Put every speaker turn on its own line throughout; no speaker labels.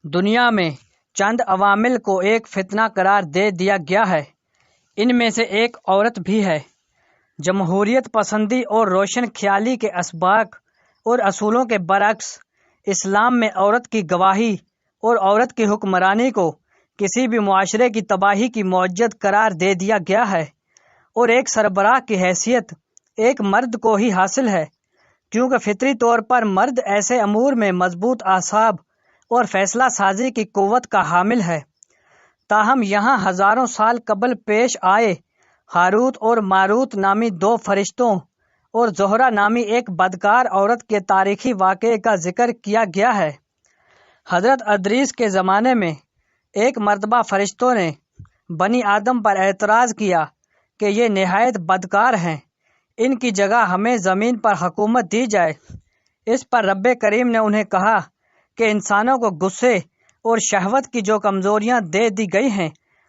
دنیا میں چند عوامل کو ایک فتنہ قرار دے دیا گیا ہے۔ ان میں سے ایک عورت بھی ہے۔ جمہوریت پسندی اور روشن خیالی کے اسباق اور اصولوں کے برعکس اسلام میں عورت کی گواہی اور عورت کی حکمرانی کو کسی بھی معاشرے کی تباہی کی معجزت قرار دے دیا گیا ہے، اور ایک سربراہ کی حیثیت ایک مرد کو ہی حاصل ہے، کیونکہ فطری طور پر مرد ایسے امور میں مضبوط اعصاب اور فیصلہ سازی کی قوت کا حامل ہے۔ تاہم یہاں ہزاروں سال قبل پیش آئے ہاروت اور ماروت نامی دو فرشتوں اور زہرہ نامی ایک بدکار عورت کے تاریخی واقعے کا ذکر کیا گیا ہے۔ حضرت ادریس کے زمانے میں ایک مرتبہ فرشتوں نے بنی آدم پر اعتراض کیا کہ یہ نہایت بدکار ہیں، ان کی جگہ ہمیں زمین پر حکومت دی جائے۔ اس پر رب کریم نے انہیں کہا کہ انسانوں کو غصے اور شہوت کی جو کمزوریاں دے دی گئی ہیں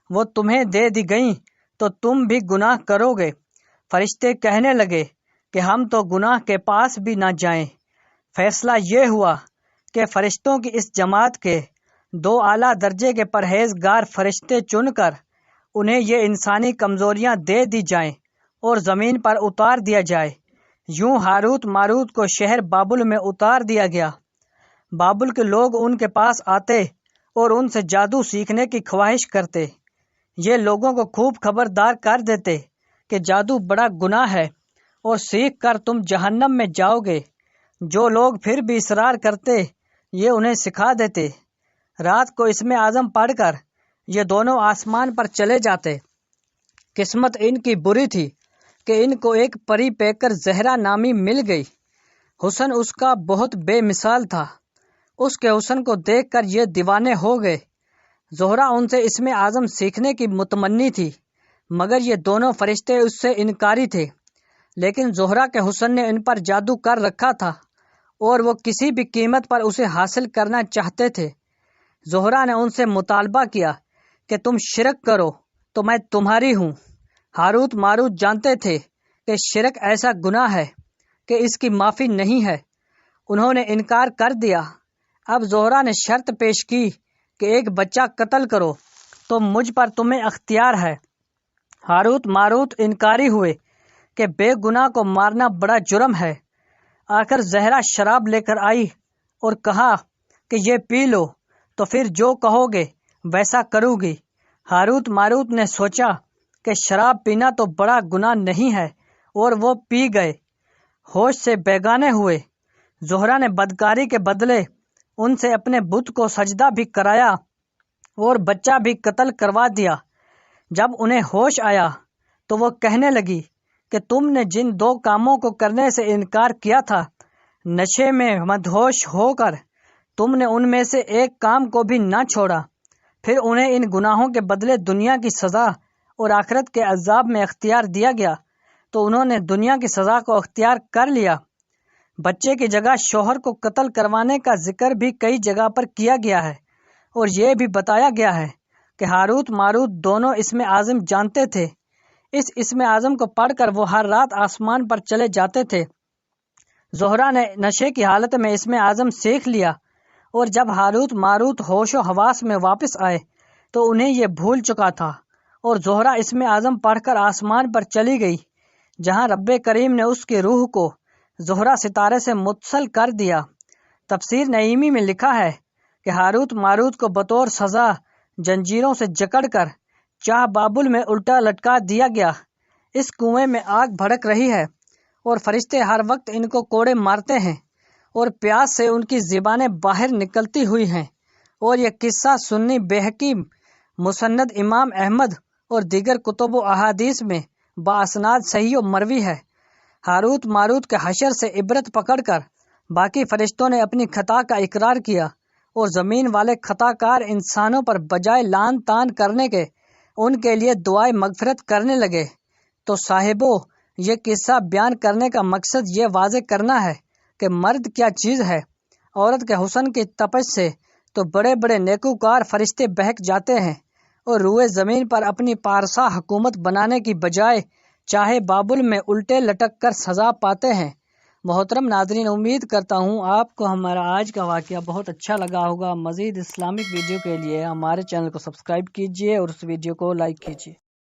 وہ تمہیں دے دی گئیں تو تم بھی گناہ کرو گے۔ فرشتے کہنے لگے کہ ہم تو گناہ کے پاس بھی نہ جائیں۔ فیصلہ یہ ہوا کہ فرشتوں کی اس جماعت کے دو اعلیٰ درجے کے پرہیزگار فرشتے چن کر انہیں یہ انسانی کمزوریاں دے دی جائیں اور زمین پر اتار دیا جائے۔ یوں ہاروت ماروت کو شہر بابل میں اتار دیا گیا۔ بابل کے لوگ ان کے پاس آتے اور ان سے جادو سیکھنے کی خواہش کرتے۔ یہ لوگوں کو خوب خبردار کر دیتے کہ جادو بڑا گناہ ہے اور سیکھ کر تم جہنم میں جاؤ گے۔ جو لوگ پھر بھی اصرار کرتے یہ انہیں سکھا دیتے۔ رات کو اسم اعظم پڑھ کر یہ دونوں آسمان پر چلے جاتے۔ قسمت ان کی بری تھی کہ ان کو ایک پری پیکر زہرہ نامی مل گئی۔ حسن اس کا بہت بے مثال تھا۔ اس کے حسن کو دیکھ کر یہ دیوانے ہو گئے۔ زہرہ ان سے اسم اعظم سیکھنے کی متمنی تھی، مگر یہ دونوں فرشتے اس سے انکاری تھے۔ لیکن زہرہ کے حسن نے ان پر جادو کر رکھا تھا اور وہ کسی بھی قیمت پر اسے حاصل کرنا چاہتے تھے۔ زہرہ نے ان سے مطالبہ کیا کہ تم شرک کرو تو میں تمہاری ہوں۔ ہاروت ماروت جانتے تھے کہ شرک ایسا گناہ ہے کہ اس کی معافی نہیں ہے۔ انہوں نے انکار کر دیا۔ اب زہرہ نے شرط پیش کی کہ ایک بچہ قتل کرو تو مجھ پر تمہیں اختیار ہے۔ ہاروت ماروت انکاری ہوئے کہ بے گناہ کو مارنا بڑا جرم ہے۔ آخر زہرہ شراب لے کر آئی اور کہا کہ یہ پی لو تو پھر جو کہو گے ویسا کروں گی۔ ہاروت ماروت نے سوچا کہ شراب پینا تو بڑا گناہ نہیں ہے، اور وہ پی گئے۔ ہوش سے بیگانے ہوئے۔ زہرہ نے بدکاری کے بدلے ان سے اپنے بت کو سجدہ بھی کرایا اور بچہ بھی قتل کروا دیا۔ جب انہیں ہوش آیا تو وہ کہنے لگی کہ تم نے جن دو کاموں کو کرنے سے انکار کیا تھا، نشے میں مدہوش ہو کر تم نے ان میں سے ایک کام کو بھی نہ چھوڑا۔ پھر انہیں ان گناہوں کے بدلے دنیا کی سزا اور آخرت کے عذاب میں اختیار دیا گیا تو انہوں نے دنیا کی سزا کو اختیار کر لیا۔ بچے کی جگہ شوہر کو قتل کروانے کا ذکر بھی کئی جگہ پر کیا گیا ہے، اور یہ بھی بتایا گیا ہے کہ ہاروت ماروت دونوں اسم اعظم جانتے تھے۔ اس اسم اعظم کو پڑھ کر وہ ہر رات آسمان پر چلے جاتے تھے۔ زہرہ نے نشے کی حالت میں اسم اعظم سیکھ لیا، اور جب ہاروت ماروت ہوش و حواس میں واپس آئے تو انہیں یہ بھول چکا تھا، اور زہرہ اسم اعظم پڑھ کر آسمان پر چلی گئی، جہاں رب کریم نے اس کی روح کو زہرہ ستارے سے متصل کر دیا۔ تفسیر نعیمی میں لکھا ہے کہ ہاروت ماروت کو بطور سزا جنجیروں سے جکڑ کر چاہ بابل میں الٹا لٹکا دیا گیا۔ اس کنویں میں آگ بھڑک رہی ہے اور فرشتے ہر وقت ان کو کوڑے مارتے ہیں اور پیاس سے ان کی زبانیں باہر نکلتی ہوئی ہیں، اور یہ قصہ سنی بہقی مسند امام احمد اور دیگر کتب و احادیث میں باسناد صحیح و مروی ہے۔ ہاروت ماروت کے حشر سے عبرت پکڑ کر باقی فرشتوں نے اپنی خطا کا اقرار کیا، اور زمین والے خطا کار انسانوں پر بجائے لعن طعن کرنے کے ان کے لیے دعائے مغفرت کرنے لگے۔ تو صاحبو، یہ قصہ بیان کرنے کا مقصد یہ واضح کرنا ہے کہ مرد کیا چیز ہے۔ عورت کے حسن کی تپش سے تو بڑے بڑے نیکوکار فرشتے بہک جاتے ہیں اور روئے زمین پر اپنی پارسا حکومت بنانے کی بجائے چاہے بابل میں الٹے لٹک کر سزا پاتے ہیں، محترم ناظرین، امید کرتا ہوں آپ کو ہمارا آج کا واقعہ بہت اچھا لگا ہوگا۔ مزید اسلامک ویڈیو کے لیے ہمارے چینل کو سبسکرائب کیجیے اور اس ویڈیو کو لائک کیجیے۔